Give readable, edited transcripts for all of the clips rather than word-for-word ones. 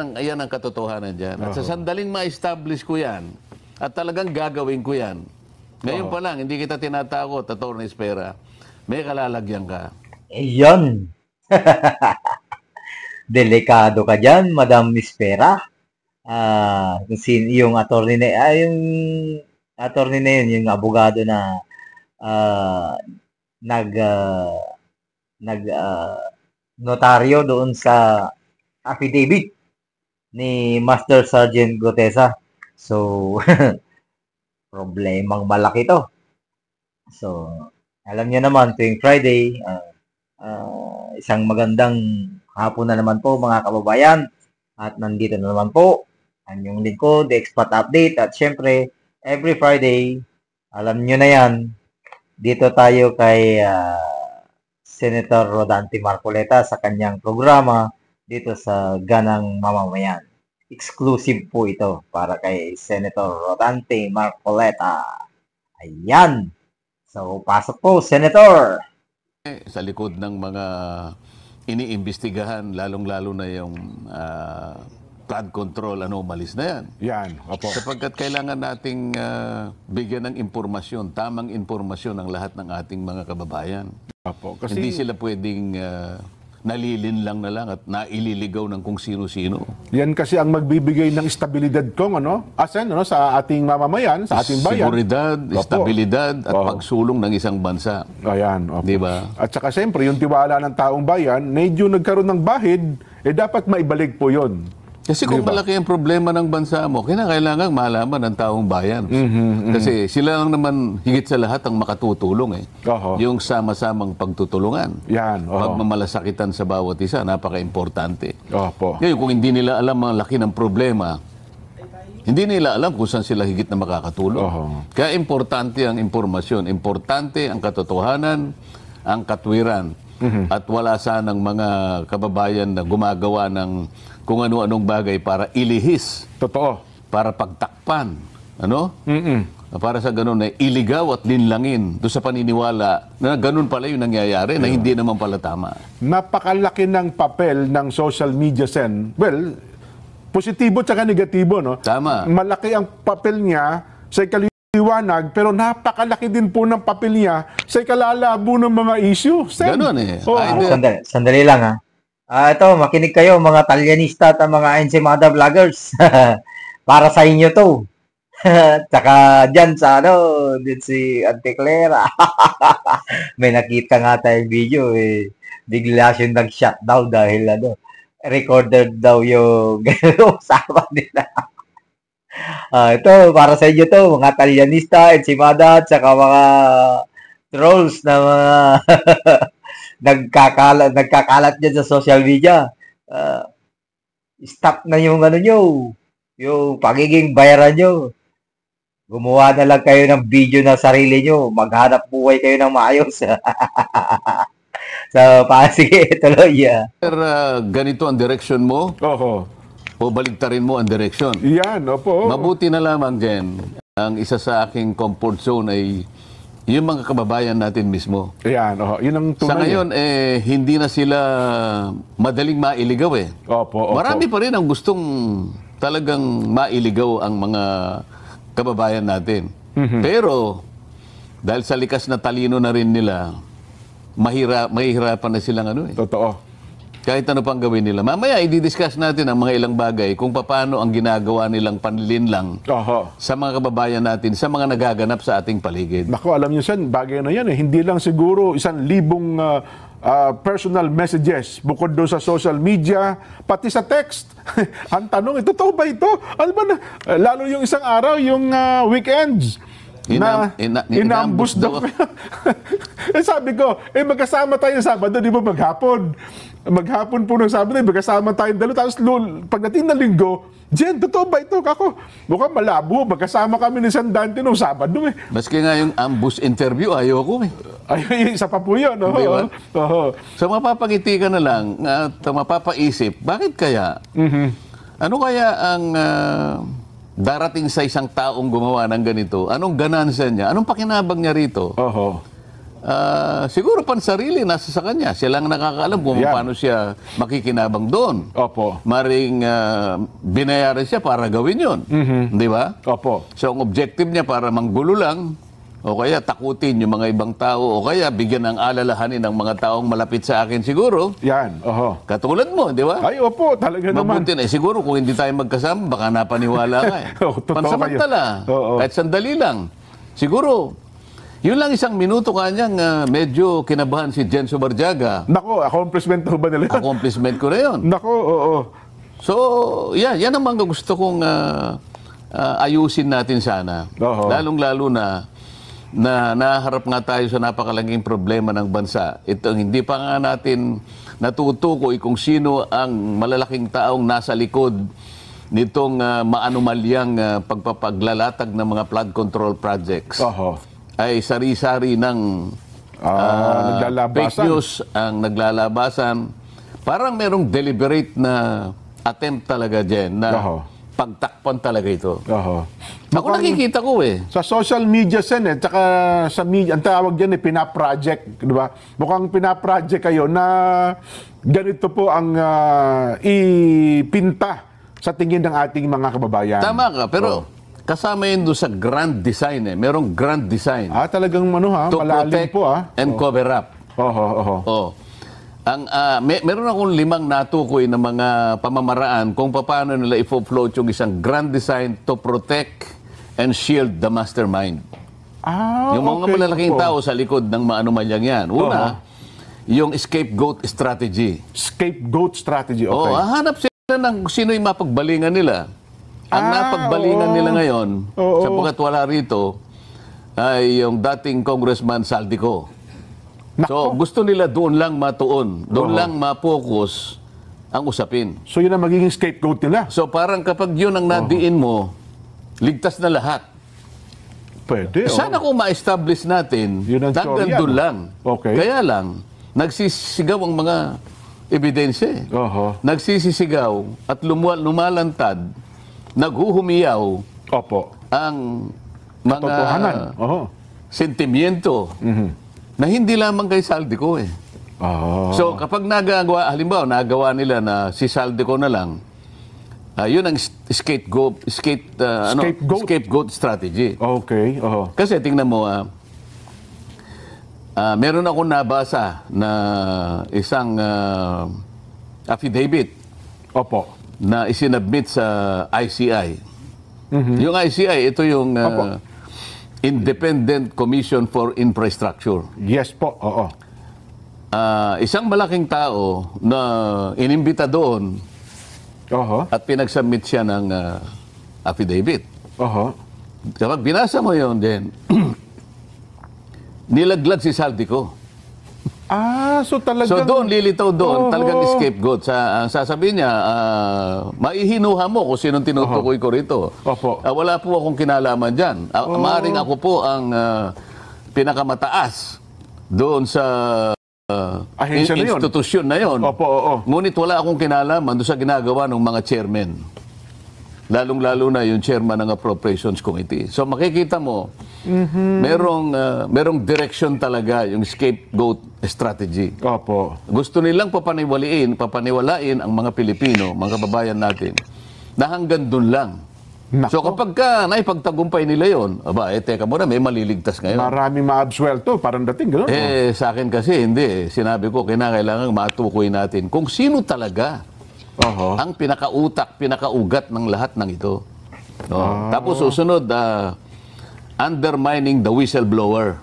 Ayan ang katotohanan dyan. At sa Oho. sandaling ma-establish ko yan, at talagang gagawin ko yan, ngayon pa lang, hindi kita tinatakot, Atty. Espera, may kalalagyan ka. Ayun. Delikado ka dyan, Madam Mispera. Yung attorney na, yung attorney na yun, yung abogado na ah, nag notaryo doon sa affidavit ni Master Sergeant Gotesa. So, problemang malaki to. So, alam niyo naman, tuwing Friday, isang magandang hapon na naman po mga kababayan. At nandito na naman po ang inyong lingkod, The Expat Update. At syempre, every Friday, alam niyo na yan, dito tayo kay Senator Rodante Marcoleta sa kanyang programa dito sa Ganang Mamamayan. Exclusive po ito para kay Senator Rodante Marcoleta. Ayan. So, pasok po, Senator. Sa likod ng mga iniimbestigahan, lalong-lalo na yung flood control anomalies na yan. Yan, opo. Sapagkat kailangan nating bigyan ng impormasyon, tamang impormasyon ang lahat ng ating mga kababayan. Opo. Kasi, Hindi sila pwedeng nalilin lang na lang at naililigaw ng kung sino-sino. yan kasi ang magbibigay ng estabilidad kung sa ating mamamayan, sa ating bayan. Seguridad, Opo. estabilidad at Oo. pagsulong ng isang bansa. Ayan, opo. Di ba? At saka siyempre, yung tiwala ng taong bayan, medyo nagkaroon ng bahid, dapat maibalik po yun. Kasi kung malaki ang problema ng bansa mo, kinakailangan malaman ng taong bayan. Kasi sila lang naman higit sa lahat ang makatutulong eh. Oho. Yung sama-samang pagtutulungan. Yan, oho. Pagmamalasakitan sa bawat isa, napaka-importante. Opo. Ngayon, kung hindi nila alam ang laki ng problema, hindi nila alam kung saan sila higit na makakatulong. Oho. Kaya importante ang impormasyon, importante ang katotohanan, ang katwiran. At wala sanang mga kababayan na gumagawa ng kung ano-anong bagay para ilihis, Totoo. para pagtakpan, ano? Mm-mm. Para sa ganun na iligaw at linlangin doon sa paniniwala na ganun pala yung nangyayari, na hindi naman pala tama. Napakalaki ng papel ng social media, Sen. Well, positibo at negatibo, no? Tama. Malaki ang papel niya sa ikaliwanag, pero napakalaki din po ng papel niya sa ikalalabo ng mga issue, Sen. Ganun eh. Oh. Ay, Sandali lang ha. Ito, makinig kayo mga Talyanista at mga Ensimada vloggers. Para sa inyo to. Tsaka dyan sa din si Auntie Clara. May nakita nga tayong video eh. Bigla siyang nag-shutdown dahil recorded daw yung usapan nila. Ito, para sa inyo to, mga Talyanista, Ensimada, tsaka mga trolls na mga nagkakalat dyan sa social media. Stop na yung yung pagiging viral nyo. Gumawa na lang kayo ng video na sarili nyo. Maghanap buhay kayo ng maayos. So, sige, tuloy. Sir, ganito ang direction mo Oho. o baligtarin mo ang direction. Yan, opo. Mabuti na lamang din, ang isa sa aking comfort zone ay yung mga kababayan natin mismo. Yan, oho. Yun ang tunay. Sa ngayon, hindi na sila madaling mailigaw eh. Opo, opo. Marami pa rin ang gustong talagang mailigaw ang mga kababayan natin. Pero, dahil sa likas na talino na rin nila, mahihirapan na silang Totoo. kahit ano pang gawin nila. Mamaya, i-discuss natin ang mga ilang bagay kung paano ang ginagawa nilang panlinlang Oho. sa mga kababayan natin, sa mga nagaganap sa ating paligid. Naku, alam niyo, Sen, bagay na yan eh. Hindi lang siguro 1,000 personal messages bukod doon sa social media, pati sa text. Ang tanong, totoo ba ito? Ano ba na? Lalo yung isang araw, yung weekends. Inambus daw. Sabi ko, magkasama tayo ng Sabado, di ba maghapon? Maghapon po ng Sabado, magkasama tayong dalawa. Tapos pagdating ng Linggo, Jen, totoo ba ito? Kako, mukhang malabo. Magkasama kami ni Sandante nung Sabado eh. Maski nga yung ambush interview, ayoko eh. Ay, isa pa po yun. Di ba? Oho. So mapapangiti ka na lang at mapapaisip, bakit kaya? Ano kaya ang darating sa isang taong gumawa ng ganito? Anong ganansya niya? Anong pakinabang niya rito? Oho. siguro pansarili nasa sa kanya. Siya lang nakakaalam kung Yan. paano siya makikinabang doon. Opo. Maring binayaran siya para gawin yun. Di ba? Opo. So ang objective niya para manggulo lang, o kaya takutin yung mga ibang tao, o kaya bigyan ng alalahanin ng mga taong malapit sa akin siguro. Yan. Oho. Katulad mo, di ba? Ay, opo, talaga naman. Mabuti na. Siguro kung hindi tayo magkasama, baka napaniwala ka eh. Oo, totoo Pansamantala. kayo. Oo. Kahit sandali lang. Siguro, yun lang isang minuto kanyang medyo kinabahan si Jenso Barjaga. Nako, accomplishment ho ba nila? Accomplishment ko na yun. Nako, oo. So, yan ang mga gusto kong ayusin natin sana. Oo. Lalong-lalo na naharap nga tayo sa napakalaging problema ng bansa. Ito, hindi pa nga natin natutukoy kung sino ang malalaking taong nasa likod nitong maanumalyang pagpapaglalatag ng mga flood control projects. Oho. Ay sari-sari ng naglalabasan. fake news ang naglalabasan. Parang merong deliberate na attempt talaga dyan na Oho. pagtakpan talaga ito. Oho. Ako nakikita ko eh. Sa social media, Sen, tsaka sa media, ang tawag dyan pinaproject, di ba? Mukhang pinaproject kayo na ganito po ang ipinta sa tingin ng ating mga kababayan. Tama ka, pero kasama yun doon sa grand design eh. Merong grand design Talagang to malalim protect po and cover up. Oho, oho. Oh. Meron akong 5 natukoy na mga pamamaraan kung paano nila i-float yung isang grand design to protect and shield the mastermind. Yung mga okay. malalaking Opo. tao sa likod ng maanumalyang yan. Una, yung scapegoat strategy. Scapegoat strategy, okay. Hahanap sila ng sino yung mapagbalingan nila. Ang napagbalingan nila ngayon, sapagkat wala rito, ay yung dating Congressman Saldico. So, gusto nila doon lang matuon. Doon lang ma-focus ang usapin. So yun ang magiging scapegoat nila. So, parang kapag yun ang nadiin mo, ligtas na lahat. Pwede, Sana kung ma-establish natin, Yun ang hanggang storya, doon no? lang. Okay. Kaya lang, nagsisigaw ang mga ebidensya. Oho. Nagsisisigaw at lumalantad, naghuhumiyaw Opo. ang mga Totohanan. Oho. sentimiento na hindi lamang kay Saldico eh. So kapag halimbawa nagawa nila na si Saldico na lang, yun ang scapegoat strategy. Okay. Oho. Kasi tingnan mo, meron akong nabasa na isang affidavit Opo. na isinabmit sa ICI. Yung ICI, ito yung Independent Commission for Infrastructure. Yes po. Oo. Isang malaking tao na inimbita doon Oho. at pinagsubmit siya ng affidavit. Oho. Kapag binasa mo yun din, nilaglag si Saldico. So talagang... So doon, lilitaw doon, talagang scapegoat. Sasabihin niya, maihinuha mo kung sinong tinutukoy ko rito. Opo. Wala po akong kinalaman dyan. Maaring ako po ang pinakamataas doon sa Ahensya na yun. institusyon na yun. Opo, oo. Ngunit wala akong kinalaman doon sa ginagawa ng mga chairman. Lalong-lalo na yung chairman ng Appropriations Committee. So makikita mo, merong direction talaga yung scapegoat strategy. Opo. Gusto nilang papaniwalain ang mga Pilipino, mga kababayan natin, na hanggang doon lang. Nako. So kapag naipagtagumpay nila yon, teka muna, may maliligtas ngayon. Maraming maabsuelto, parang dating, gano'n. Sa akin kasi, hindi. Sinabi ko, kinakailangan matukoy natin kung sino talaga Oho. ang pinakautak, pinakaugat ng lahat ng ito. No? Tapos susunod, undermining the whistleblower.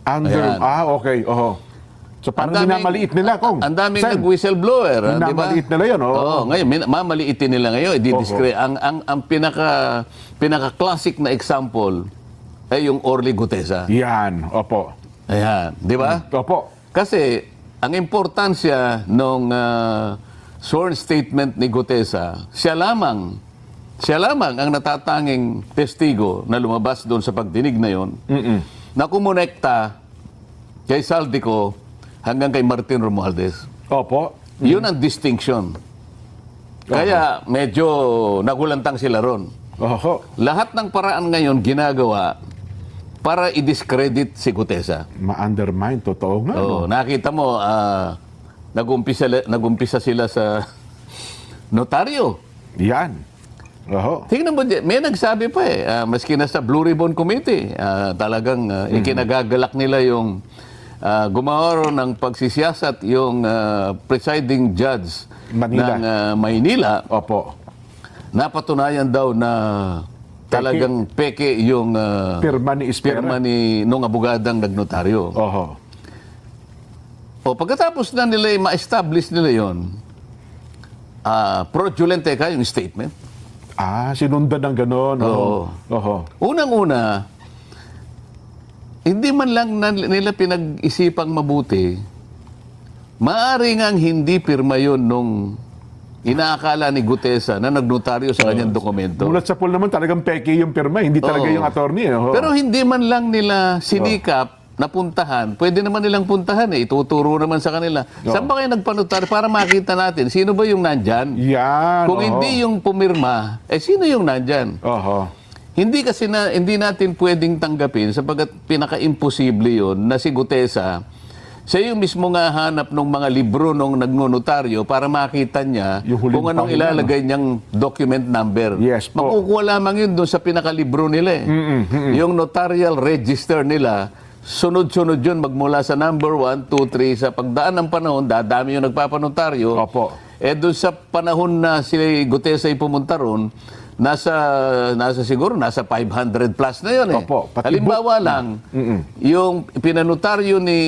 Ayan. Okay. Oho. So parang Ang daming- minamaliit nila, Kong. Ang daming Sen, nag-whistleblower, di ba? minamaliit nila yun, oo. Oo, ngayon, mamaliitin nila ngayon. Ang pinaka-classic na example ay yung Orly Gutesa. Yan. Opo. Ayan, di ba? Opo. Kasi, ang importansya nung sworn statement ni Gutesa, siya lamang ang natatanging testigo na lumabas doon sa pagdinig na yon, na kumonekta kay Saldico hanggang kay Martin Romualdez. Opo. Yun ang distinction. Kaya medyo nagulantang sila ron. Oho. Lahat ng paraan ngayon ginagawa para i-discredit si Gutesa. Ma-undermine, totoo nga. Oo, No? nakita mo, nagumpisa sila sa notaryo. Yan. Oho. Tingnan mo, may nagsabi pa maski na sa Blue Ribbon Committee, talagang ikinagagalak nila yung gumawa ng pagsisiyasat yung presiding judge Manila. ng Maynila. Opo. Napatunayan daw na talagang peke yung Pirma ni Espera. pirma nung abogadang nagnotaryo. Oho. O pagkatapos na nila ma-establish nila yon, fraudulent yung statement. Sinundan ng gano'n. Oo. Oho. Unang-una, hindi man lang nila pinag-isipang mabuti, maaari ngang hindi pirma yun nung inaakala ni Gutesa na nagnotaryo sa kanyang dokumento. Mulat sa pool naman talagang peke yung pirma, hindi talaga Oo. yung attorney. Oho. Pero hindi man lang nila sinikap na puntahan. Pwede naman nilang puntahan Ituturo naman sa kanila. Saan ba kayo nagpanotaryo para makita natin sino ba yung nandyan? Yan. Kung oho. hindi yung pumirma, sino yung nandyan? Oho. Hindi kasi hindi natin pwedeng tanggapin sapagkat pinaka-imposible yun na si Gutesa, siya yung mismo nga hanap ng mga libro nung nagnonotaryo para makita niya Yung huling kung anong pahina, ilalagay niyang document number. Yes po. Makukuha lamang yun doon sa pinakalibro nila. Yung notarial register nila, sunod-sunod yun magmula sa number 1, 2, 3. Sa pagdaan ng panahon, dadami yung nagpapanotaryo. Opo. Doon sa panahon na si Gutesa ay pumunta ron, nasa 500 plus na yun Opo, pati Halimbawa lang, yung pinanotaryo ni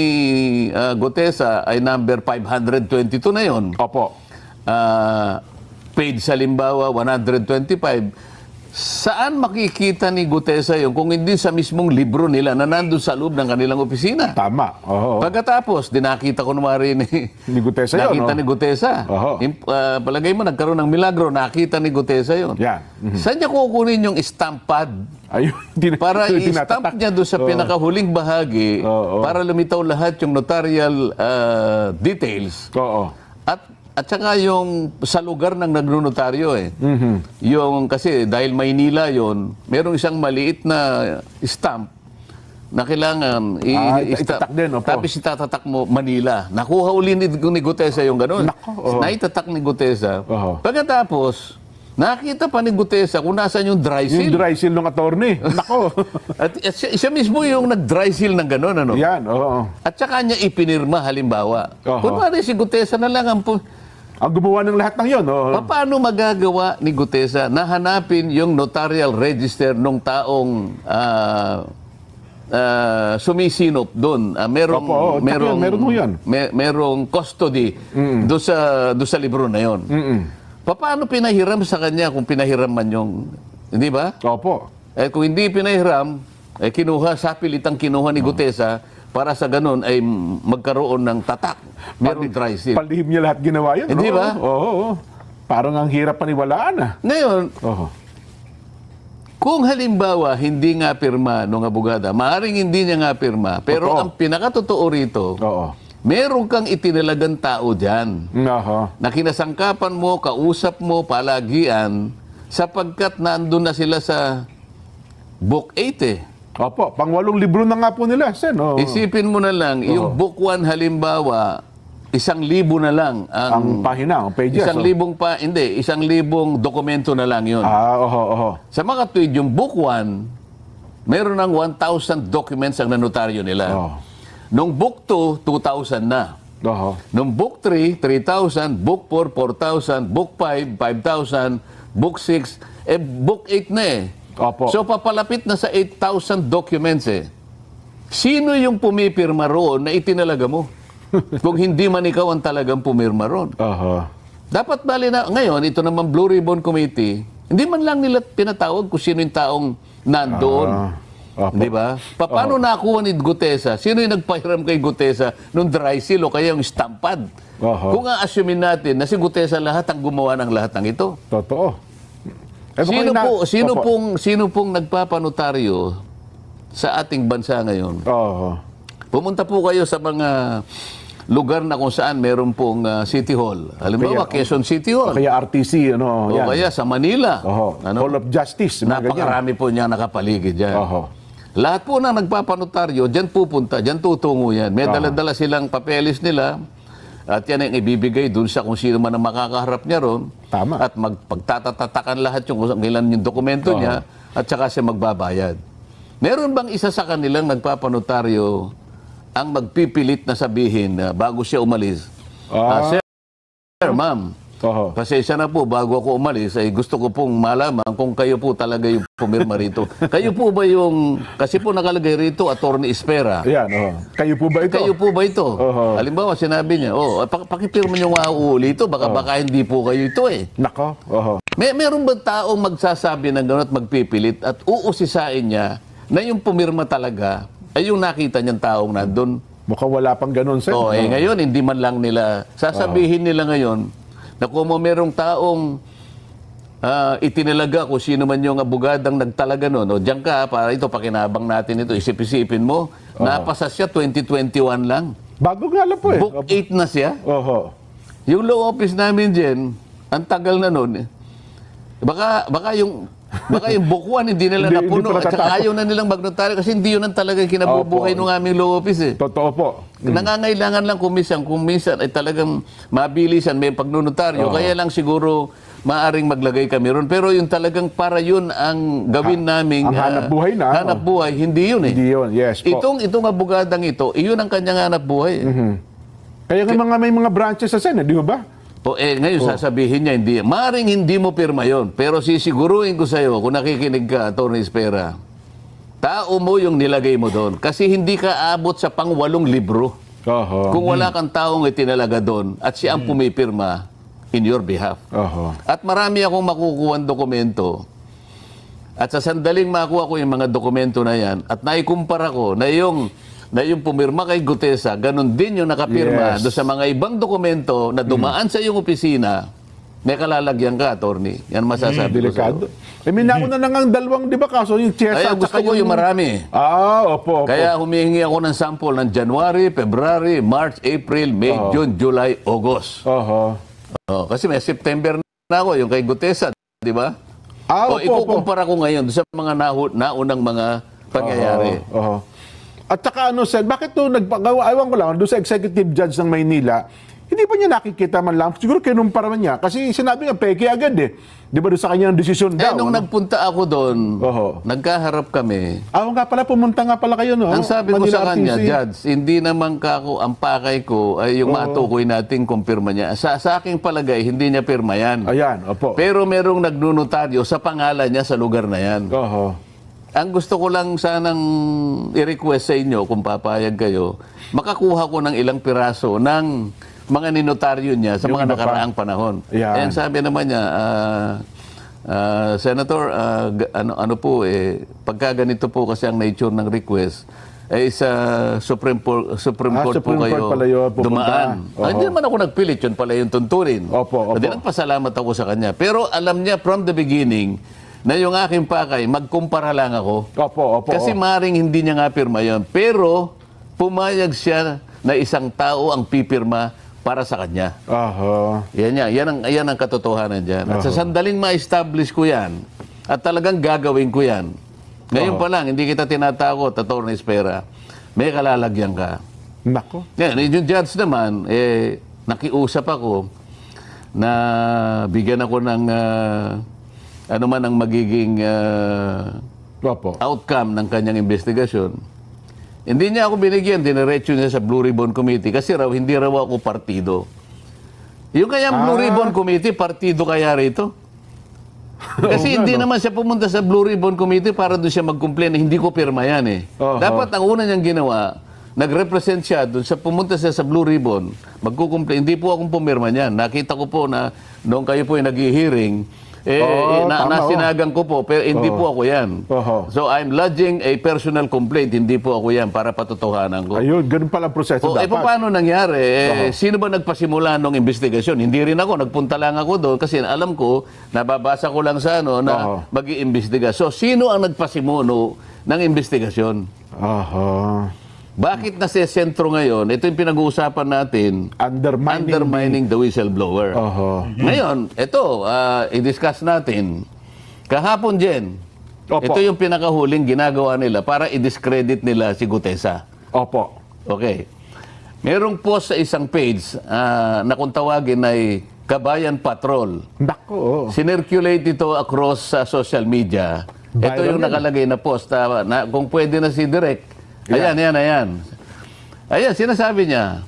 Gutesa ay number 522 na yun. Opo. Page halimbawa 125. Saan makikita ni Gutesa yun kung hindi sa mismong libro nila na nandun sa loob ng kanilang opisina? Tama. Oho. Pagkatapos, dinakita ko naman rin Ni Gutesa yun, nakita no? ni Gutesa. Oho. Palagay mo, nagkaroon ng milagro, nakita ni Gutesa yun. Yan. Saan niya kukunin yung stamp pad? Ayun. Para i-stamp tinatatak. niya doon sa pinakahuling bahagi Oo. para lumitaw lahat yung notarial details. Oo. At saka yung sa lugar ng nagnonotaryo Yung kasi dahil Maynila yon, merong isang maliit na stamp na kailangan itatak din, opo. tapos itatatak mo Manila. Nakuha uli ni Gutesa yung gano'n. Nako, oo. Naitatak ni Gutesa. Oo. Pagkatapos, nakita pa ni Gutesa kung nasaan yung dry seal. Yung dry seal ng attorney. Nako. At siya mismo yung nag-dry seal ng gano'n. Ano? Yan. Oo. At saka niya ipinirma halimbawa. Oho. Kunwari si Gutesa na lang Ang gumawa ng lahat ng yun. Oh. paano magagawa ni Gutesa na hanapin yung notarial register ng taong sumisinop doon? Merong, Opo, merong, meron ho yan. merong custody doon sa libro na yon. Paano pinahiram sa kanya kung pinahiram man yung, hindi ba? Opo. Kung hindi pinahiram, sa pilitang kinuha ni Gutesa para sa ganun ay magkaroon ng tatak. Merong dry seal. Palihim niya lahat ginawa yun. Hindi no? ba? Oo. Parang ang hirap paniwalaan. Ngayon, Oo. kung halimbawa hindi nga pirma nung abogada, maaaring hindi niya nga pirma, pero Totoo. ang pinakatotoo rito, Oo. meron kang itinalagang tao dyan Oho. na kinasangkapan mo, kausap mo, palagian, sapagkat nandun na sila sa Book 8 Opo. Pang-8 libro na nga po nila, Sen. Oo. Isipin mo na lang, yung Book 1 halimbawa, 1,000 na lang Ang pahina, ang pages. 1,000 dokumento na lang yun. Oho. Sa mga tuwid, yung Book 1, meron ng 1,000 documents ang nanotaryo nila. Oh. Nung Book 2, 2,000 na. Oho. Nung Book 3, 3,000. Book 4, 4,000. Book 5, 5,000. Book 6, Book 8 na Opo. So papalapit na sa 8,000 documents Sino yung pumipirma roon na itinalaga mo? Kung hindi man ikaw ang talagang pumirma roon. Oho. Dapat bali na, ngayon, ito naman Blue Ribbon Committee, hindi man lang nila pinatawag kung sino yung taong nandoon. Opo. Di ba? Paano nakuha ni Gutesa? Sino yung nagpahiram kay Gutesa nung dry seal o kaya yung stampad? Oho. Kung a-assume natin na si Gutesa lahat ang gumawa ng lahat ng ito. Totoo. Sino pong nagpapanotaryo sa ating bansa ngayon? Oho. Pumunta po kayo sa mga lugar na kung saan meron pong City Hall. Halimbawa, Quezon City Hall. Kaya RTC, ano, O yan. kaya sa Manila. Oho. Hall of Justice. mga ganyan. Napakarami po niya nakapaligid dyan. Oho. Lahat po na nagpapanotaryo, dyan pupunta, dyan tutungo yan. May dala-dala silang papeles nila at yan ang ibibigay dun sa kung sino man ang makakaharap niya ron. Tama. At pagtatatakan lahat yung kung ilan yung dokumento niya at saka siya magbabayad. Meron bang isa sa kanilang nagpapanotaryo ang magpipilit na sabihin bago siya umalis? Sir, ma'am, pasensya na po, bago ako umalis, ay gusto ko pong malaman kung kayo po talaga yung pumirma rito. Kayo po ba yung, kasi po nakalagay rito, Attorney Espera. Ayan, kayo po ba ito? Kayo po ba ito? Halimbawa, sinabi niya, pakipirma niyo nga uuli ito, baka hindi po kayo ito eh. Nako, Meron ba taong magsasabi ng gano'n at magpipilit at uusisain niya na yung pumirma talaga ay yung nakita niyang taong nandun? mukhang wala pang ganun, sir. Ngayon, hindi man lang nila, sasabihin nila ngayon, na kung merong taong itinalaga kung sino man yung abogadang nagtalaga nun, o diyan ka, para ito, pakinabang natin ito, isip-isipin mo, napasa siya 2021 lang. Bago nga lang po eh. Book 8 na siya. Yung law office namin dyan, ang tagal na nun, baka yung book 1 hindi nila napuno at saka ayaw na nilang magnotaryo kasi hindi yun ang talagang kinabubuhay ng aming law office eh. Totoo po. Nangangailangan lang kung minsan ay talagang mabilisan may pagnonotaryo. Kaya lang siguro maaring maglagay kami ron. Pero yung talagang para yun ang gawin naming ang hanap buhay na. Hanap buhay, hindi yun eh. Hindi yun, yes po. Itong abogadang ito, iyon ang kanyang hanap buhay. Kaya nga may mga branches sa Senate, di ba? Ngayon sasabihin niya, maring hindi mo pirma yon. Pero sisiguruhin ko sa'yo, kung nakikinig ka, Atty. Espera, tao mo yung nilagay mo doon. Kasi hindi ka abot sa pang-8 libro. Kung wala kang taong itinalaga doon at siya ang pumipirma in your behalf. At marami akong makukuha dokumento. At sa sandaling makuha ko yung mga dokumento na yan at naikumpara ko na yung pumirma kay Gutesa, ganun din yung nakapirma doon sa mga ibang dokumento na dumaan sa iyong opisina, may kalalagyan ka, attorney. Yan masasabi Delikado. ko sa'yo. May nauna na nga ang dalawang, di ba, kaso yung Chesa Kaya at gusto saka ko yung marami. Opo. Kaya humihingi ako ng sample ng January, February, March, April, May, June, July, August. Kasi may September na ako, yung kay Gutesa, di ba? Ikukumpara ko ngayon sa mga naunang mga pangyayari. At saka sir, bakit nagpagawa, ewan ko lang, doon sa executive judge ng Maynila, hindi pa niya nakikita man lang, siguro kinumpara man niya, kasi sinabi nga, peke agad eh. Di ba doon sa kanyang desisyon daw? Nung nagpunta ako doon, nagkaharap kami. Nga pala, pumunta nga pala kayo, no? Ang sabi ko sa kanya, Judge, hindi naman ang pakay ko ay yung matukoy nating kumpirma niya. Sa aking palagay, hindi niya pirma yan. Ayan, opo. Pero merong nagnunotaryo sa pangalan niya sa lugar na yan. Ang gusto ko lang sanang i-request sa inyo, kung papayag kayo, makakuha ko ng ilang piraso ng mga ninotaryo niya sa mga nakaraang panahon. Ayan, sabi naman niya, Senator, ano po, pagka ganito po kasi ang nature ng request, sa Supreme Court po kayo dumaan. Hindi naman ako nagpilit, yun pala yung tuntunin. Hindi nagpasalamat ako sa kanya. Pero alam niya from the beginning, na yung aking pakay, magkumpara lang ako. Kasi maring hindi niya nga pirma yun. Pero, pumayag siya na isang tao ang pipirma para sa kanya. Yan ang katotohanan dyan. At sa sandaling ma-establish ko yan, at talagang gagawin ko yan, ngayon pa lang, hindi kita tinatakot, Atty. Espera, may kalalagyan ka. Nako. Yan, yung judge naman, nakiusap ako na bigyan ako ng ano man ang magiging outcome ng kanyang investigasyon. Hindi niya ako binigyan, diniretso niya sa Blue Ribbon Committee kasi hindi raw ako partido. Yung kanyang Blue Ribbon Committee, partido kaya rito? Kasi hindi naman siya pumunta sa Blue Ribbon Committee para doon siya mag-complain na hindi ko pirma yan eh. Dapat ang una niyang ginawa, nag-represent siya doon sa pumunta siya sa Blue Ribbon, magkukomplain. Hindi po akong pumirma niyan. Nakita ko po na noong kayo po ay nag-hearing, nasinagang ko po, pero hindi po ako yan. So I'm lodging a personal complaint, hindi po ako yan, para patotohanan ko. Ayun, ganun pala ang proseso dapat. Paano nangyari? Sino ba nagpasimula ng investigasyon? Hindi rin ako, nagpunta lang ako doon kasi alam ko, nababasa ko lang sa na mag-iimbestiga. So sino ang nagpasimuno ng investigasyon? Bakit nasa sentro ngayon? Ito yung pinag-uusapan natin. Undermining the whistleblower. Ngayon, ito, i-discuss natin. Kahapon, Jen, Opo. Ito yung pinakahuling ginagawa nila para i-discredit nila si Gutesa. Opo. Okay. Merong post sa isang page na kung tawagin ay Kabayan Patrol. Nako, oo. Sinirculate ito across sa social media. Ito Viral yung yan. nakalagay na post. Na, kung pwede na si Direk. Ayan, ayan. Ayan, sinasabi niya,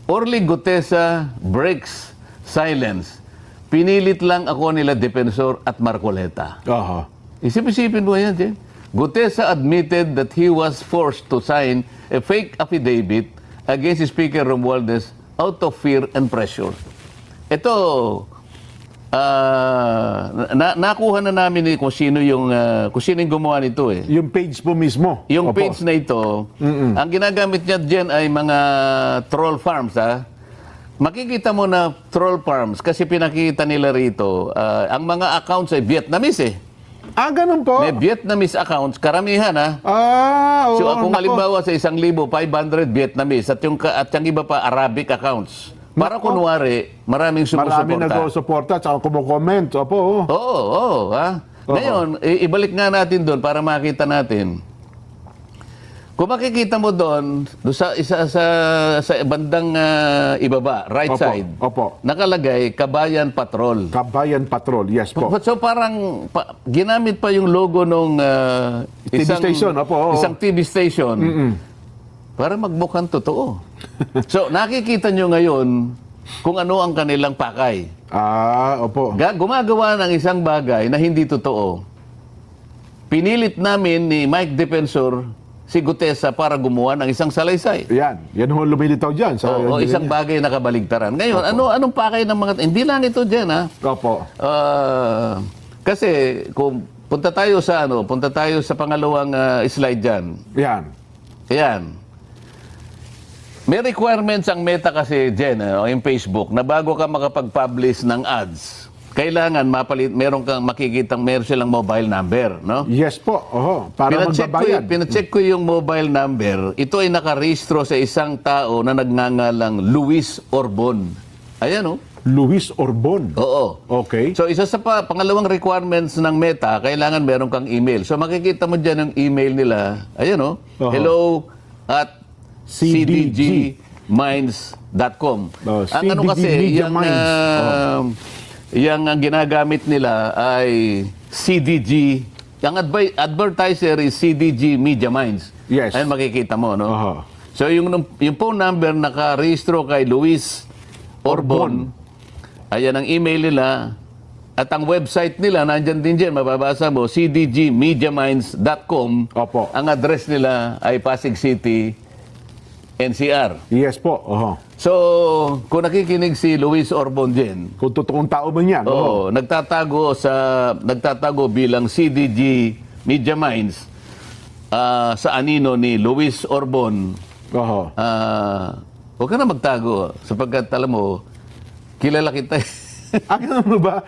Orly Gutesa breaks silence. Pinilit lang ako nila Defensor at Marcoleta. Aha. Isip-isipin mo yan, Jen. Gutesa admitted that he was forced to sign a fake affidavit against Speaker Romualdez out of fear and pressure. Ito, nakuha na namin kung sino yung gumawa nito eh. Yung page po mismo. Yung Opo. page na ito, ang ginagamit niya dyan ay mga troll farms, ha? Makikita mo na troll farms kasi pinakita nila rito, ang mga accounts ay Vietnamese eh. Ah, ganun po? May Vietnamese accounts, karamihan ha. Oo. So kung nako. halimbawa sa 1,000, 500 Vietnamese at yung iba pa Arabic accounts. Para Nako. kunwari, maraming Marami sumusuporta. nag-suporta at saka kumukomment. Opo. Oo, ha. Ngayon, ibalik nga natin doon para makita natin. Kung makikita mo doon sa bandang ibaba, right Opo, side, opo. nakalagay Kabayan Patrol. Kabayan Patrol. Yes po. So parang ginamit pa yung logo nung TV station, opo, oo. isang TV station para magmukhang totoo. So nakikita nyo ngayon kung ano ang kanilang pakay. Opo. Gumagawa ng isang bagay na hindi totoo. Pinilit namin ni Mike Defensor si Gutesa para gumawa ng isang salaysay. Yan ho lumilitaw dyan. O isang bagay na kabaligtaran. Ngayon, anong pakay ng mga... Hindi lang ito dyan, ha? Opo. Kasi kung punta tayo sa pangalawang slide dyan. Yan. Ayan. May requirements ang Meta kasi dyan, o yung Facebook, na bago ka makapag-publish ng ads, kailangan meron silang mobile number, no? Yes po. Oho. Para magbabayad. Pinacheck ko yung mobile number. Ito ay nakarehistro sa isang tao na nagngangalang Luis Orbon. Ayan, oh. Luis Orbon. Oo. Okay. So, isa sa pangalawang requirements ng Meta, kailangan meron kang email. So, makikita mo dyan yung email nila. Ayan, oh. Oho. Hello at cdgminds.com. Ang ano kasi, Media yung, Minds. yung ang ginagamit nila ay CDG. Ang advertiser is CDG Media Minds. Yes. Ayun makikita mo, no? Aha. So yung phone number nakarehistro kay Luis Orbon. Ayan ang email nila. At ang website nila, nandyan din dyan, mababasa mo, cdgmediaminds.com. Opo. Ang address nila ay Pasig City, NCR. Yes po. Oho. So, kung nakikinig si Luis Orbon din, Kung totoong tao ba yan? Oho. nagtatago bilang CDG Media Minds sa anino ni Luis Orbon. Oho. Huwag ka na magtago sapagkat alam mo, kilala kita. Ganun mo ba?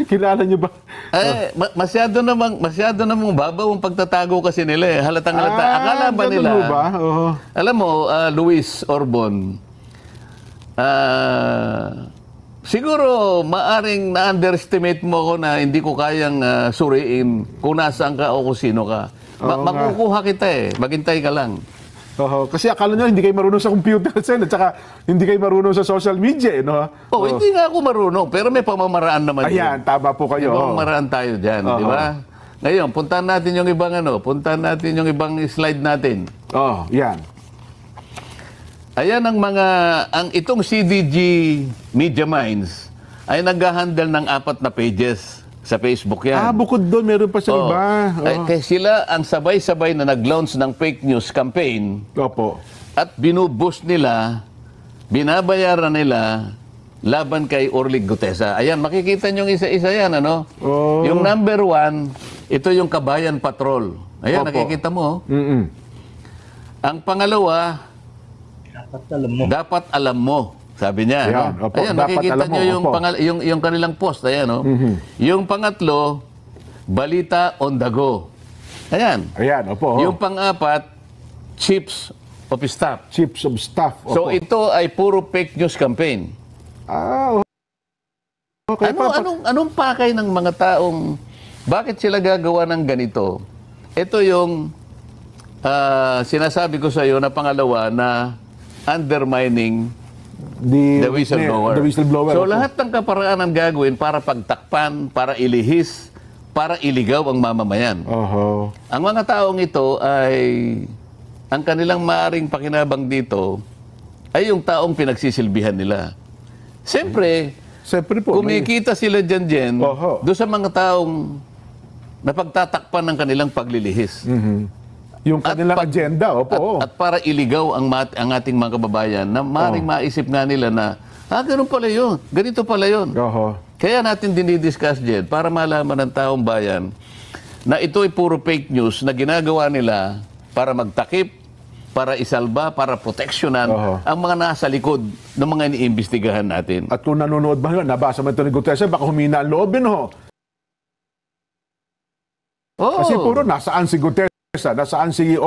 Kilala niyo ba? Masyado namang babaw ang pagtatago kasi nila eh. Halatang halata. Akala ba ganun nila? mo ba? Oho. Alam mo, Luis Orbon, siguro maaring na-underestimate mo ako na hindi ko kayang suriin kung nasaan ka o kung sino ka. Oo nga. Makukuha kita eh. Maghintay ka lang. Oho. Kasi akala nyo hindi kayo marunong sa computer, Sen, at saka hindi kayo marunong sa social media, eh, no? Hindi nga ako marunong, pero may pamamaraan naman Ayan, tama po May kayo. pamamaraan tayo dyan, di ba? Ngayon, puntahan natin yung ibang slide natin. Yan. Ayan itong CDG Media Minds ay nag-handle ng 4 na pages sa Facebook yan. Bukod doon, meron pa sa iba. Kaya sila ang sabay-sabay na nag-launch ng fake news campaign Opo. at binuboost nila, binabayaran nila laban kay Orly Gutesa. Ayan, makikita nyo isa-isa yan, ano? Oh. Yung number 1, ito yung Kabayan Patrol. Ayan, Opo. nakikita mo. Mm-mm. Ang pangalawa, dapat alam mo. Sabi niya, Ayan, no? opo, Ayan, dapat makikita alam mo, nyo opo. yung kanilang post. Ayan, no? Yung pangatlo, balita on the go. Ayan. Ayan, opo. Yung pang-apat, chiefs of staff. Chiefs of staff. So Opo. ito ay puro fake news campaign. Okay. Anong pakay ng mga taong Bakit sila gagawa ng ganito? Ito yung sinasabi ko sa iyo na pangalawa na undermining the whistleblower. The whistleblower. So lahat ng kaparaanan gagawin para pagtakpan, para ilihis, para iligaw ang mamamayan. Oho. Ang mga taong ito ay, ang kanilang maaring pakinabang dito ay yung taong pinagsisilbihan nila. Siyempre, Po, kumikita sila dyan, Oho. doon sa mga taong napagtatakpan ng kanilang paglilihis. yung kanilang agenda, opo. At para iligaw ang ating mga kababayan na maring maisip nga nila na, ganun pala yun, ganito pala yun. Oho. Kaya natin dinidiscuss dyan para malaman ng taong bayan na ito ay puro fake news na ginagawa nila para magtakip, para isalba, para proteksyonan ang mga nasa likod ng mga iniimbestigahan natin. At kung nanonood ba yun, nabasa mo ito ni Gutierrez, baka humina ang loob yun, ho. Kasi puro, nasaan si Gutierrez, nasaan si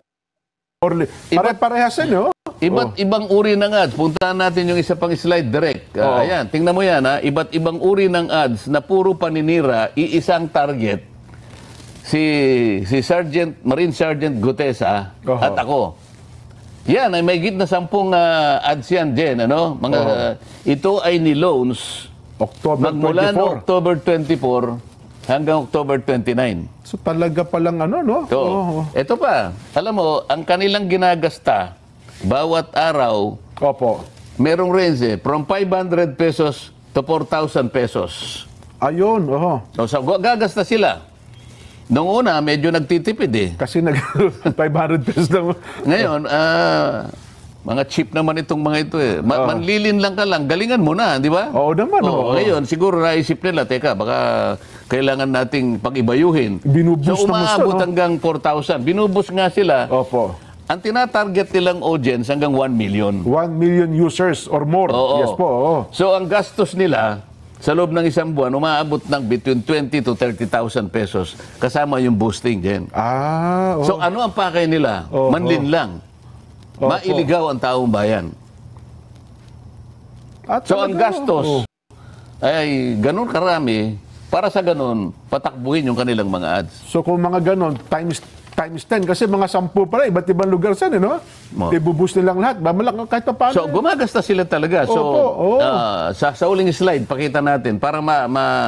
Orly. Pare-parehas yun, ho. Iba't ibang uri ng ads. Puntahan natin yung isa pang slide direct. Ayan, tingnan mo yan, ha. Iba't ibang uri ng ads na puro paninira, iisang target. Si Marine Sergeant Gutesa at ako. Yan, ay may git na 10 ads yan din, ano? Ito ay ni loans magmula no October 24 hanggang October 29. So talaga palang ano, no? So, ito pa, alam mo, ang kanilang ginagasta bawat araw, merong range from 500 pesos to 4,000 pesos. Ayun, oho. So, gagasta sila. Noong una, medyo nagtitipid Kasi 500 pesos lang. Ngayon, mga cheap naman itong mga ito manlilin lang ka lang, galingan mo na, di ba? Oo naman. Ngayon, siguro naisip nila, teka, baka kailangan nating pag-ibayuhin. Binubus so, umaabot hanggang 4,000. Binubus nga sila. Opo. Ang tinatarget nilang audience hanggang 1 million. 1 million users or more. Yes po, oo. So, ang gastos nila, sa loob ng isang buwan, umaabot ng between 20 to 30,000 pesos kasama yung boosting din. So ano ang pakay nila? Manlin lang. Mailigaw ang taong bayan. So ang gastos ay ganun karami para sa ganun patakbuhin yung kanilang mga ads. So kung mga ganun, times 10 kasi mga 10 pala, iba't ibang lugar saan, no? Ibubus nilang lahat. Malaki kahit pa paano. So gumagasta sila talaga. So sa uling slide, pakita natin para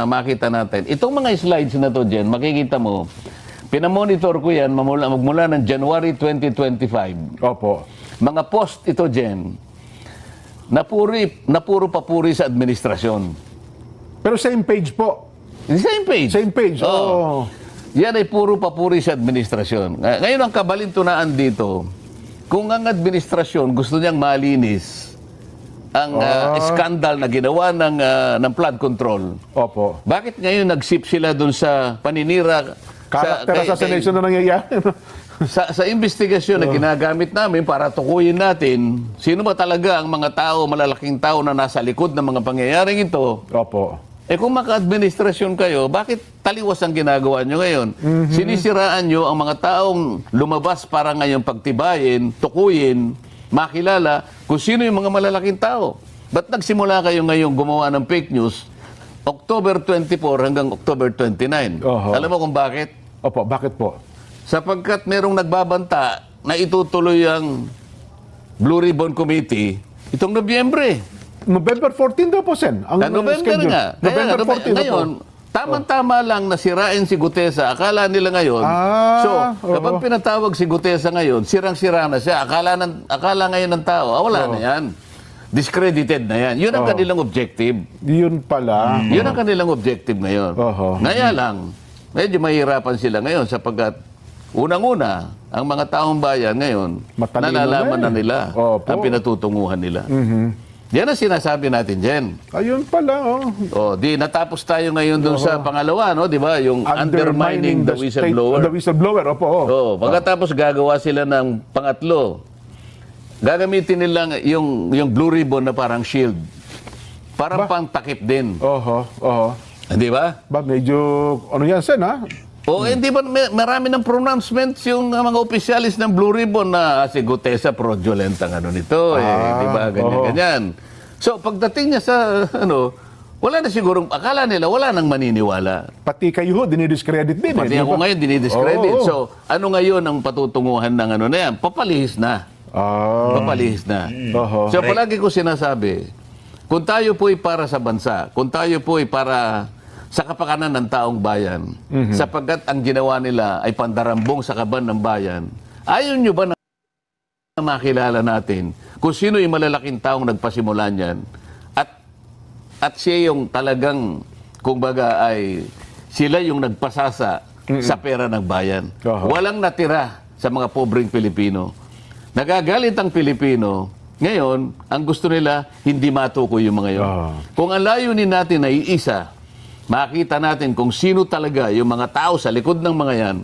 makita natin. Itong mga slides na to, Jen, makikita mo, pinamonitor ko yan magmula ng January 2025. Opo. Mga post ito, Jen, na puro papuri sa administrasyon. Pero same page po. Same page. Same page, Yan ay puro papuri sa administrasyon. Ngayon ang kabalintunaan dito, kung ang administrasyon gusto niyang malinis ang skandal na ginawa ng flood control, bakit ngayon nag-sip sila dun sa paninira? Character assassination na nangyayari. sa investigasyon na ginagamit namin para tukuyin natin, sino ba talaga ang mga tao, malalaking tao na nasa likod ng mga pangyayaring ito? Kung maka-administrasyon kayo, bakit taliwas ang ginagawa nyo ngayon? Sinisiraan nyo ang mga taong lumabas para ngayon pagtibayin, tukuyin, makilala kung sino yung mga malalaking tao. Ba't nagsimula kayo ngayon gumawa ng fake news October 24 hanggang October 29? Alam mo kung bakit? Bakit po? Sapagkat merong nagbabanta na itutuloy ang Blue Ribbon Committee itong Nobyembre. November 14 daw po, Sen. Ang November schedule. nga. November 14 ngayon, tama-tama lang na sirain si Gutesa. Akala nila ngayon. So, kapag pinatawag si Gutesa ngayon, sirang-sira na siya. Akala ngayon ng tao, wala na yan. Discredited na yan. Yun ang kanilang objective. Yun pala. Yun ang kanilang objective ngayon. Ngaya lang, medyo mahirapan sila ngayon sapagkat unang-una, ang mga taong bayan ngayon, nalalaman na nila ang pinatutunguhan nila. Yan ang sinasabi natin, Jen. Ayun pala, natapos tayo ngayon dun sa pangalawa, no? Di ba? Yung undermining the whistleblower. The whistleblower, pagkatapos gagawa sila ng pangatlo. Gagamitin nila yung blue ribbon na parang shield. Parang pang takip din. Di ba? Medyo, ano yan, Sen, ha? Hindi ba marami ng pronouncements yung mga opisyalis ng Blue Ribbon na si Gutesa fraudulent ang ano nito, di ba? Ganyan-ganyan. So, pagdating niya sa, wala na sigurong, akala nila wala nang maniniwala. Pati kayo, dinidiscredit din. Pati di ako ba? ngayon dinidiscredit. Oo. So, ano ngayon ang patutunguhan ng ano na yan? Papalihis na. Papalihis na. Oho. So, palagi ko sinasabi, kung tayo po'y para sa bansa, kung tayo po'y para sa kapakanan ng taong bayan, sapagkat ang ginawa nila ay pandarambong sa kaban ng bayan, ayaw nyo ba na makilala natin kung sino yung malalaking taong nagpasimula niyan at siya yung talagang, kumbaga ay, sila yung nagpasasa sa pera ng bayan. Walang natira sa mga pobreng Pilipino. Nagagalit ang Pilipino. Ngayon, ang gusto nila, hindi matukoy yung mga yun. Kung ang layunin natin ay isa, makita natin kung sino talaga yung mga tao sa likod ng mga yan,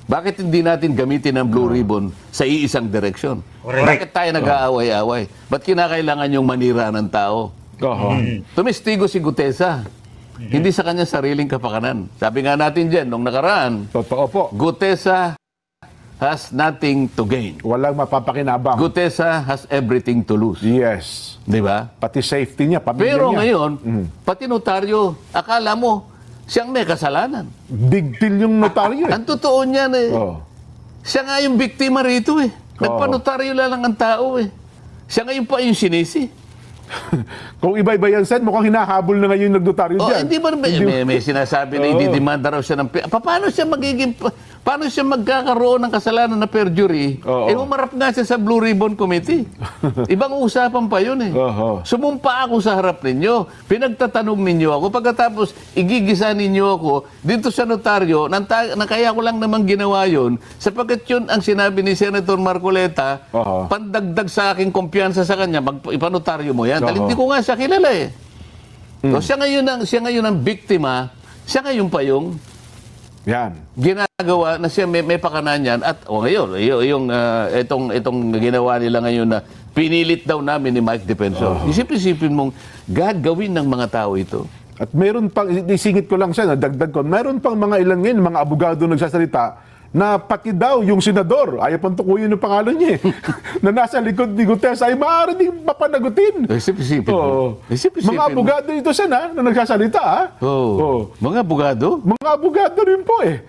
bakit hindi natin gamitin ang Blue Ribbon sa iisang direksyon? Bakit tayo nag-aaway-aaway? Ba't kinakailangan yung manira ng tao? Tumistigo si Gutesa. Hindi sa kanya sariling kapakanan. Sabi nga natin dyan, nung nakaraan, Totoo po. Gutesa has nothing to gain. Walang mapapakinabang. Gutesa has everything to lose. Yes. Di ba? Pati safety niya, pamilya Pero niya. ngayon, pati notaryo, akala mo, siyang may kasalanan. Big deal yung notaryo eh. Ang totoo niyan eh, siya nga yung biktima rito eh. Nagpanotaryo lang ang tao eh. Siya ngayon pa yung sinisi. Kung iba-iba yan, Sen, mukhang hinahabol na ngayon yung nagnotaryo Oh, dyan. hindi ba may sinasabi na ididemanda raw siya ng paano siya magiging paano siya magkakaroon ng kasalanan na perjury? Eh umarap nga siya sa Blue Ribbon Committee. Ibang usapan pa yun eh. Sumumpa ako sa harap ninyo. Pinagtatanong ninyo ako. Pagkatapos igigisa ninyo ako dito sa notaryo na kaya ko lang naman ginawa yun sapagkat yun ang sinabi ni Senator Marcoleta pandagdag sa aking kumpiyansa sa kanya ipanotaryo mo yan. Dahil hindi ko nga siya kilala eh. So, siya ngayon ang biktima, siya ngayon pa yung ginagawa na siya may pakanan yan at ngayon, itong ginawa nila ngayon na pinilit daw namin ni Mike Defensor. Isip-isipin mong gagawin ng mga tao ito. At meron pang, isingit ko lang siya, dagdag ko, meron pang mga ilan ngayon, mga abogado nagsasalita, na pati daw yung senador, ayaw pang tukuyin yung pangalan niya eh, na nasa likod ni Gutesa ay maaari ding papanagutin. Isip-isipin mo. Mga abogado ito siya na nagsasalita ha. Mga abogado? Mga abogado rin po eh.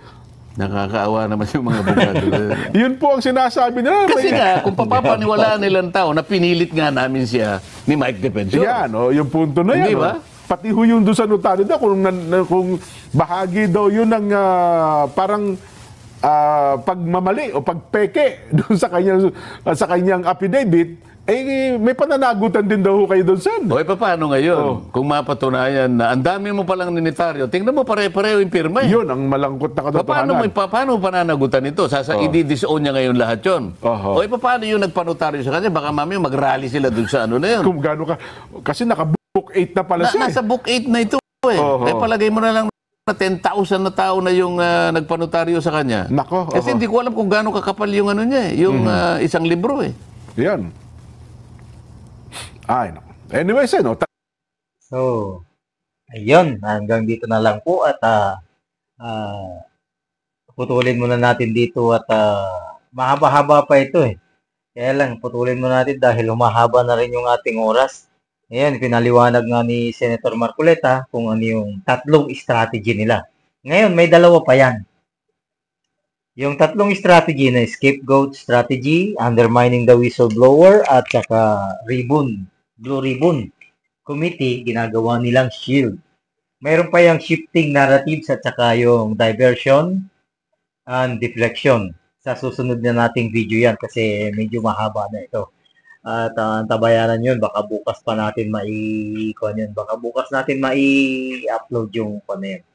Nakakaawa naman yung mga abogado. Yun po ang sinasabi nila. Kasi nga, kung papapaniwalaan nilang tao na pinilit nga namin siya ni Mike Defensor. Yan, yung punto na yan. Hindi ba? Pati ho yung doon sa notaryo daw, kung bahagi daw yun ng parang pagmamali o pagpeke doon sa kanyang affidavit, eh may pananagutan din daw kayo doon, Sen. O paano ngayon? Kung mapatunayan na ang dami mo palang ninitaryo, tingnan mo pare-pareho yung pirma eh. Yun ang malangkot na katotohanan. Paano pananagutan ito? I-disown niya ngayon lahat yun. O paano yung nagpanotaryo sa kanya? Baka mamaya mag-rally sila doon sa ano na yun. Kung gaano ka, kasi naka-book 8 na pala siya. Nasa book 8 na ito eh. Eh palagay mo na lang na 10,000 na tao na yung nagpanotaryo sa kanya. Nako. Kasi hindi ko alam kung gaano kakapal yung ano niya eh, yung isang libro eh. Yan. Ay, nako. Anyway, Sen, So, ayun, hanggang dito na lang po at putulin muna natin dito at mahaba-haba pa ito eh. Kaya lang, putulin muna natin dahil humahaba na rin yung ating oras. Ayan, pinaliwanag nga ni Senator Marcoleta kung ano yung tatlong strategy nila. Ngayon, may dalawa pa yan. Yung tatlong strategy na scapegoat strategy, undermining the whistleblower, at saka Blue Ribbon Committee, ginagawa nilang shield. Mayroon pa yung shifting narratives at saka yung diversion and deflection. Sa susunod na nating video yan kasi medyo mahaba na ito. At antabayanan yun, baka bukas pa natin mai-upload yung yun.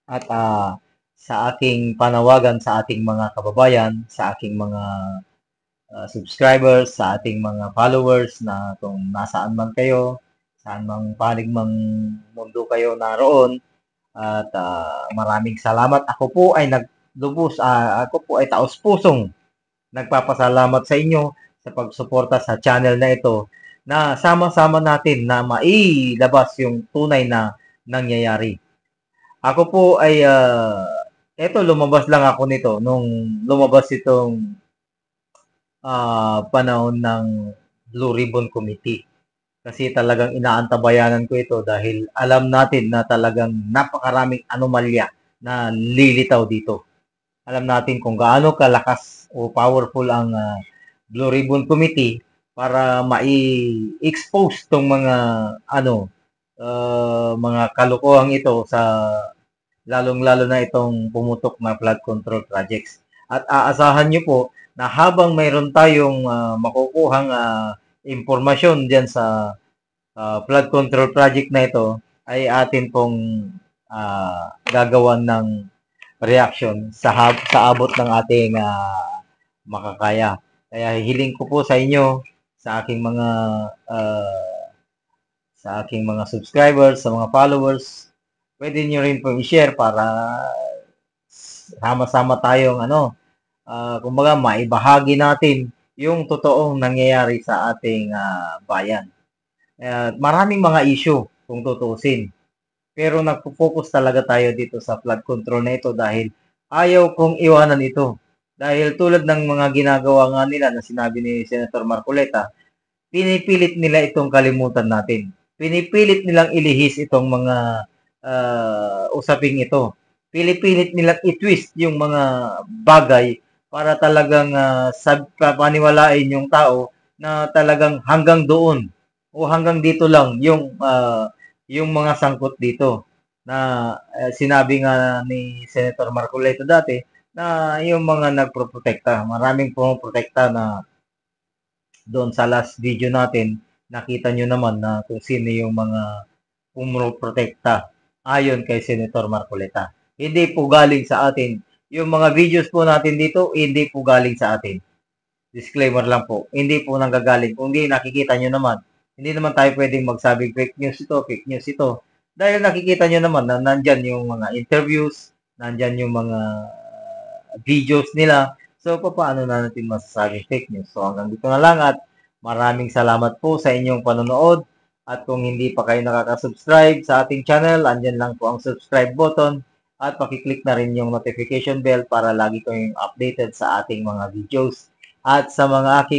At sa aking panawagan sa ating mga kababayan, sa aking mga subscribers, sa ating mga followers na kung nasaan man kayo, saan mang panig mang mundo kayo naroon, at maraming salamat. Ako po ay taos-pusong nagpapasalamat sa inyo sa pagsuporta sa channel na ito na sama-sama natin na mailabas yung tunay na nangyayari. Ako po ay lumabas lang ako nito nung lumabas itong panahon ng Blue Ribbon Committee. Kasi talagang inaantabayanan ko ito dahil alam natin na talagang napakaraming anomalya na lilitaw dito. Alam natin kung gaano kalakas o powerful ang Blue Ribbon Committee para mai-expose tong mga mga kalokohan ito sa lalong-lalo na itong pumutok na flood control projects. At aasahan nyo po na habang mayroon tayong makukuhang impormasyon diyan sa flood control project na ito, ay atin pong gagawan ng reaction sa abot ng ating makakaya. Kaya hiling ko po sa inyo, sa aking mga subscribers, sa mga followers, pwede nyo rin po i-share para sama-sama tayong kumbaga maibahagi natin yung totoong nangyayari sa ating bayan. Maraming mga issue kung tutuusin. Pero nagpo-focus talaga tayo dito sa flood control na ito dahil ayaw kong iwanan ito. Dahil tulad ng mga ginagawa nga nila na sinabi ni Senator Marcoleta, pinipilit nila itong kalimutan natin. Pinipilit nilang ilihis itong mga usaping ito. Pinipilit nilang i-twist yung mga bagay para talagang paniwalain yung tao na talagang hanggang doon o hanggang dito lang yung mga sangkot dito na sinabi nga ni Senator Marcoleta dati na yung mga nagproprotekta, maraming pumoprotekta na doon sa last video natin, nakita nyo naman na kung sino yung mga pumoprotekta ayon kay Senator Marcoleta. Hindi po galing sa atin. Yung mga videos po natin dito, hindi po galing sa atin. Disclaimer lang po, hindi po nanggagaling. Kung hindi, nakikita nyo naman, hindi naman tayo pwedeng magsabing fake news ito. Dahil nakikita nyo naman na nandyan yung mga interviews, nandyan yung mga videos nila. So, paano na natin masasabing fake news? So, hanggang dito na lang at maraming salamat po sa inyong panonood. At kung hindi pa kayo nakaka-subscribe sa ating channel, andyan lang po ang subscribe button at pakiclick na rin yung notification bell para lagi kayong updated sa ating mga videos. At sa mga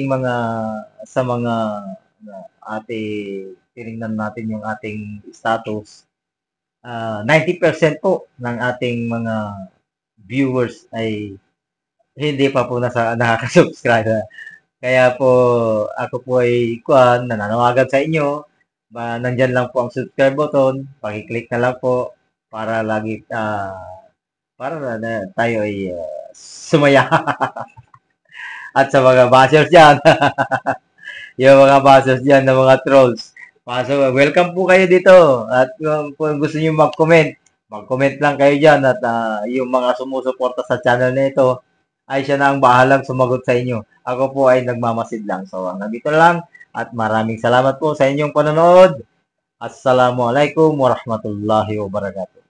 tinignan natin yung ating status, 90% po ng ating mga viewers ay hindi pa po nakaka-subscribe. Kaya po ako po ay nananawagan sa inyo. Nandyan lang po ang subscribe button. Pakiclick na lang po para lagi para na tayo ay sumaya. At sa mga bashers dyan, yung mga bashers dyan na mga trolls, welcome po kayo dito. At kung gusto nyo mag-comment lang kayo dyan. At yung mga sumusuporta sa channel na ito, ay siya na ang bahalang sumagot sa inyo. Ako po ay nagmamasid lang. So, hanggang dito lang. At maraming salamat po sa inyong panonood. Assalamualaikum warahmatullahi wabarakatuh.